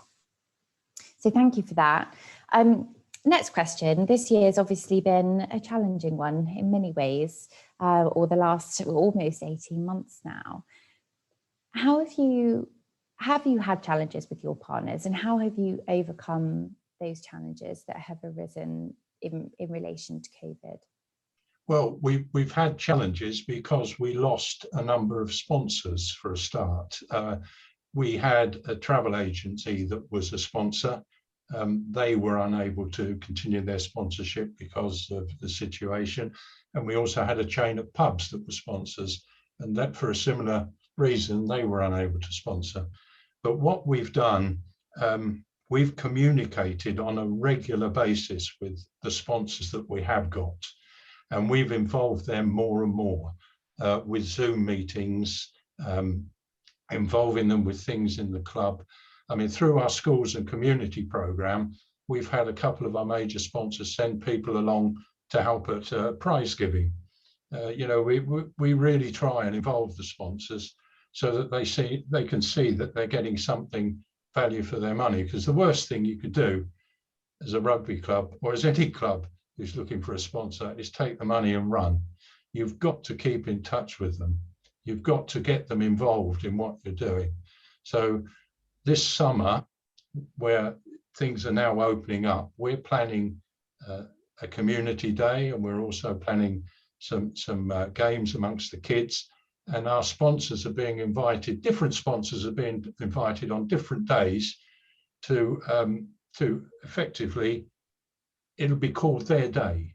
So thank you for that. Next question. This year has obviously been a challenging one in many ways, or the last almost 18 months now. How have you had challenges with your partners, and how have you overcome those challenges that have arisen in relation to COVID? Well, we've had challenges because we lost a number of sponsors for a start. We had a travel agency that was a sponsor. They were unable to continue their sponsorship because of the situation. And we also had a chain of pubs that were sponsors, and that for a similar reason, they were unable to sponsor. But what we've done, we've communicated on a regular basis with the sponsors that we have got. And we've involved them more and more with Zoom meetings, involving them with things in the club. I mean, through our schools and community program, we've had a couple of our major sponsors send people along to help at prize giving. You know, we really try and involve the sponsors so that they can see that they're getting something value for their money. Because the worst thing you could do as a rugby club, or as any club who's looking for a sponsor, is take the money and run. You've got to keep in touch with them. You've got to get them involved in what you're doing. So this summer, where things are now opening up, we're planning a community day, and we're also planning some games amongst the kids. And our sponsors are being invited, different sponsors are being invited on different days to effectively, it'll be called their day.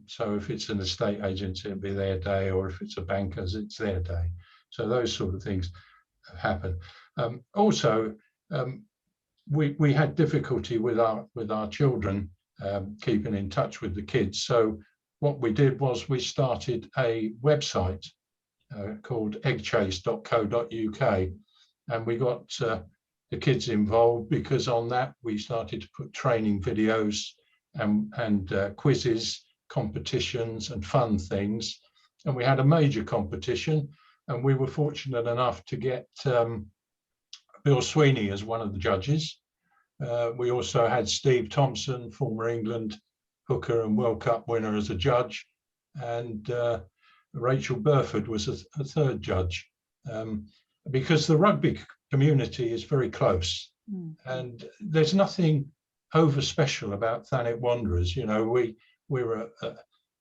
So if it's an estate agency, it'll be their day, or if it's a banker's, it's their day. So those sort of things happen. Also, we had difficulty with our children keeping in touch with the kids. So what we did was we started a website called eggchase.co.uk, and we got the kids involved, because on that we started to put training videos and quizzes, competitions and fun things. And we had a major competition, and we were fortunate enough to get Bill Sweeney as one of the judges. We also had Steve Thompson, former England hooker and World Cup winner, as a judge, and Rachel Burford was a third judge, because the rugby community is very close. And there's nothing over special about Thanet Wanderers. You know, we're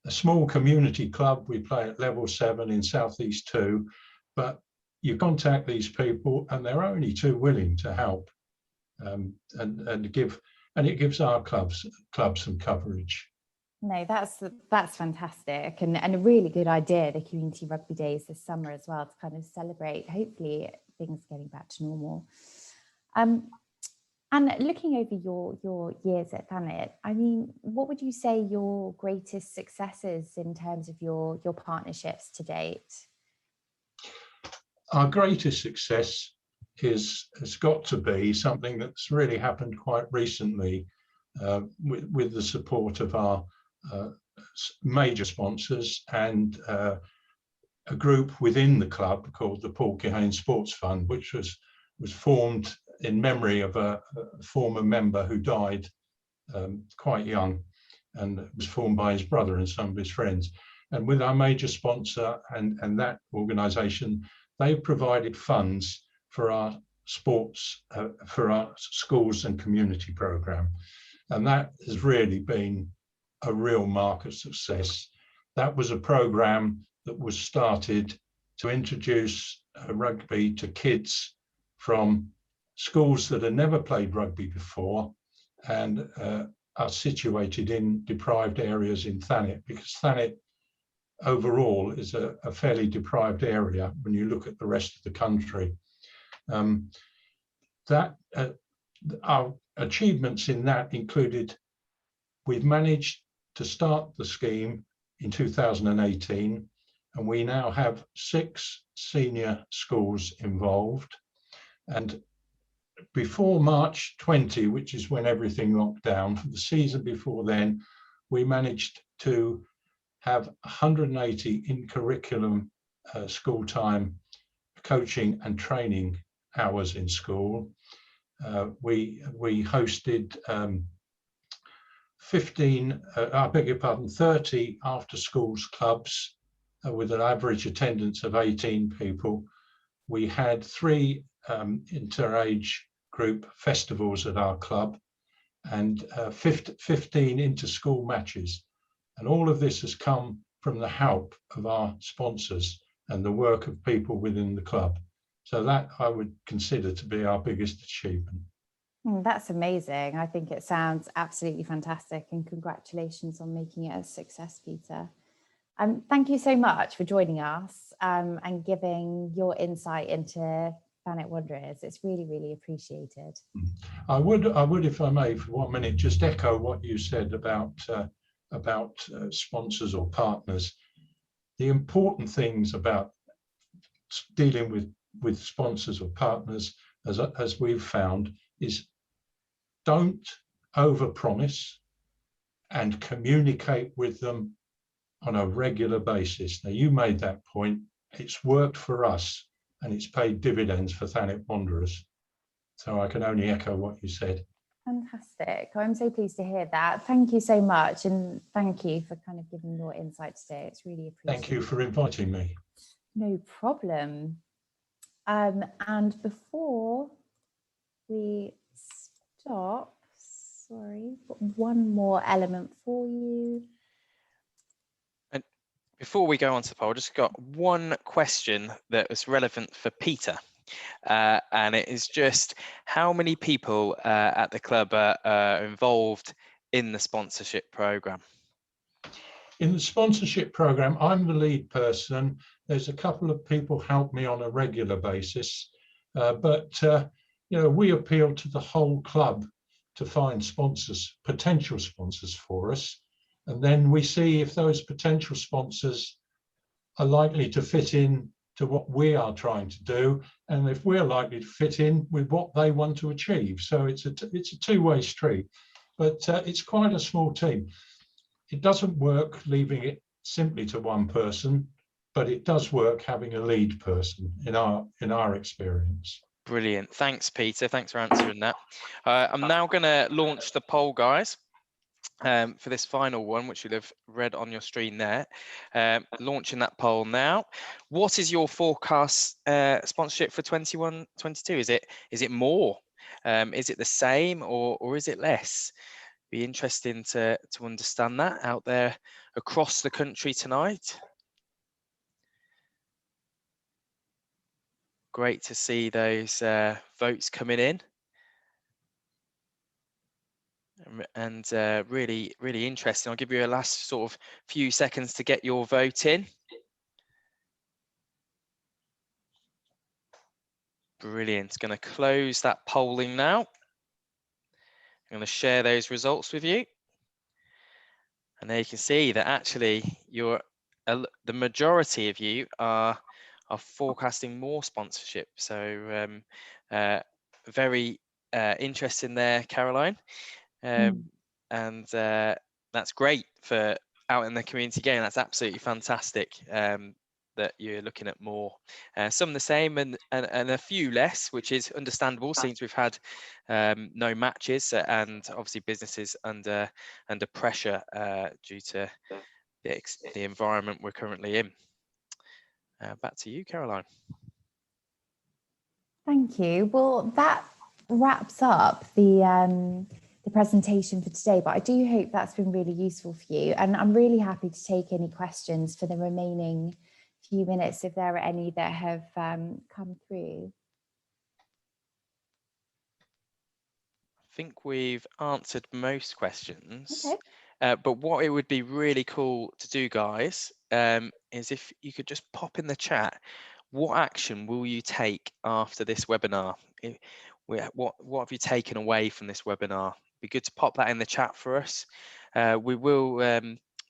a small community club. We play at level 7 in Southeast 2, but you contact these people and they're only too willing to help, and it gives our club some coverage. No, that's fantastic, and a really good idea, the community rugby days this summer as well, to kind of celebrate, hopefully, things getting back to normal. And looking over your years at Thanet, I mean, what would you say your greatest successes in terms of your partnerships to date? Our greatest success has got to be something that's really happened quite recently, with the support of our major sponsors and a group within the club called the Paul Kihane Sports Fund, which was formed in memory of a former member who died quite young, and it was formed by his brother and some of his friends. And with our major sponsor and that organisation, they provided funds for our sports, for our schools and community programme. And that has really been a real mark of success. That was a programme that was started to introduce rugby to kids from schools that had never played rugby before and are situated in deprived areas in Thanet, because Thanet overall is a fairly deprived area when you look at the rest of the country. Our achievements in that included, we've managed to start the scheme in 2018, and we now have 6 senior schools involved. And before March 20, which is when everything locked down, for the season before then, we managed to have 180 in curriculum school time coaching and training hours in school. We hosted 30 after schools clubs with an average attendance of 18 people. We had 3 inter-age group festivals at our club, and 15 inter-school matches. And all of this has come from the help of our sponsors and the work of people within the club. So that I would consider to be our biggest achievement. That's amazing. I think it sounds absolutely fantastic, and congratulations on making it a success, Peter. Thank you so much for joining us and giving your insight into Thanet Wanderers. It's really, really appreciated. I would, if I may, for 1 minute, just echo what you said about sponsors or partners. The important things about dealing with sponsors or partners, as we've found, is don't overpromise and communicate with them on a regular basis. Now, you made that point. It's worked for us, and it's paid dividends for Thanet Wanderers. So I can only echo what you said. Fantastic. I'm so pleased to hear that. Thank you so much, and thank you for kind of giving your insight today. It's really appreciated. Thank you for inviting me. No problem. And before we stop, sorry, got one more element for you. And before we go on to the poll, I just got one question that was relevant for Peter. And it is just, how many people at the club are involved in the sponsorship program? In the sponsorship program, I'm the lead person. There's a couple of people help me on a regular basis, but we appeal to the whole club to find sponsors, potential sponsors for us, and then we see if those potential sponsors are likely to fit in to what we are trying to do, and if we're likely to fit in with what they want to achieve. So it's a two-way street, but it's quite a small team. It doesn't work leaving it simply to one person, but it does work having a lead person in our experience. Brilliant. Thanks, Peter. Thanks for answering that. I'm now going to launch the poll, guys, for this final one, which you'll have read on your screen there. Launching that poll now. What is your forecast sponsorship for 21-22? Is it more? Is it the same, or is it less? Be interesting to understand that out there across the country tonight. Great to see those votes coming in, and really, really interesting. I'll give you a last sort of few seconds to get your vote in. Brilliant. Going to close that polling now. I'm going to share those results with you, and there you can see that actually the majority of you are forecasting more sponsorship. So very interesting there, Caroline. And that's great for out in the community again. That's absolutely fantastic that you're looking at more. Some the same and a few less, which is understandable since we've had no matches and obviously businesses under pressure due to the environment we're currently in. Back to you, Caroline. Thank you. Well, that wraps up the presentation for today, but I do hope that's been really useful for you, and I'm really happy to take any questions for the remaining few minutes if there are any that have come through. I think we've answered most questions. Okay. But what it would be really cool to do, guys, is if you could just pop in the chat, what action will you take after this webinar? What have you taken away from this webinar? Be good to pop that in the chat for us. We will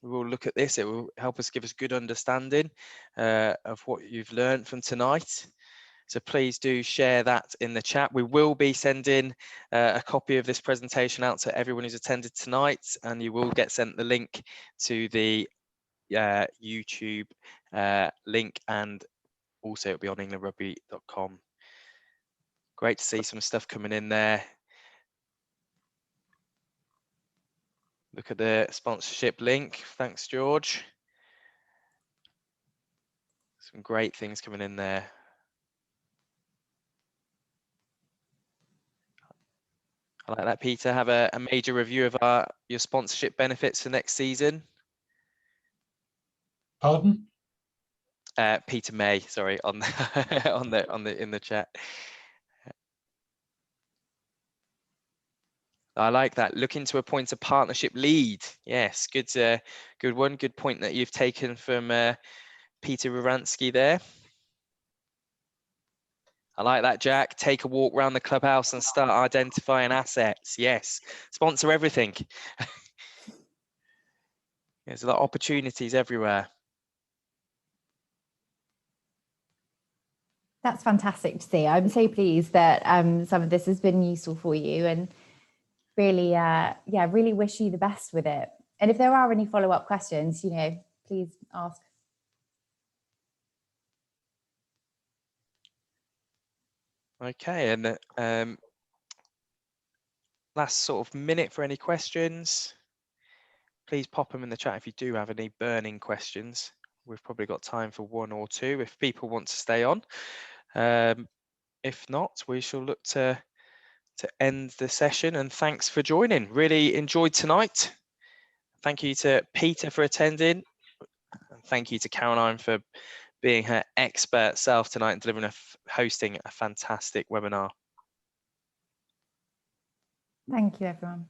look at this. It will help us give us good understanding of what you've learned from tonight. So please do share that in the chat. We will be sending a copy of this presentation out to everyone who's attended tonight, and you will get sent the link to the YouTube link, and also it'll be on englandrugby.com. Great to see some stuff coming in there. Look at the sponsorship link. Thanks, George. Some great things coming in there. I like that, Peter. Have a major review of your sponsorship benefits for next season. Pardon? Peter May, sorry, on the in the chat. I like that. Looking to appoint a partnership lead. Yes, good one. Good point that you've taken from Peter Wuransky there. I like that, Jack. Take a walk around the clubhouse and start identifying assets. Yes, sponsor everything. There's a lot of opportunities everywhere. That's fantastic to see. I'm so pleased that some of this has been useful for you, and really, really wish you the best with it. And if there are any follow-up questions, please ask. Okay, and last sort of minute for any questions. Please pop them in the chat if you do have any burning questions. We've probably got time for one or two if people want to stay on. If not, we shall look to end the session, and thanks for joining. Really enjoyed tonight. Thank you to Peter for attending. And thank you to Caroline for being her expert self tonight and delivering hosting a fantastic webinar. Thank you, everyone.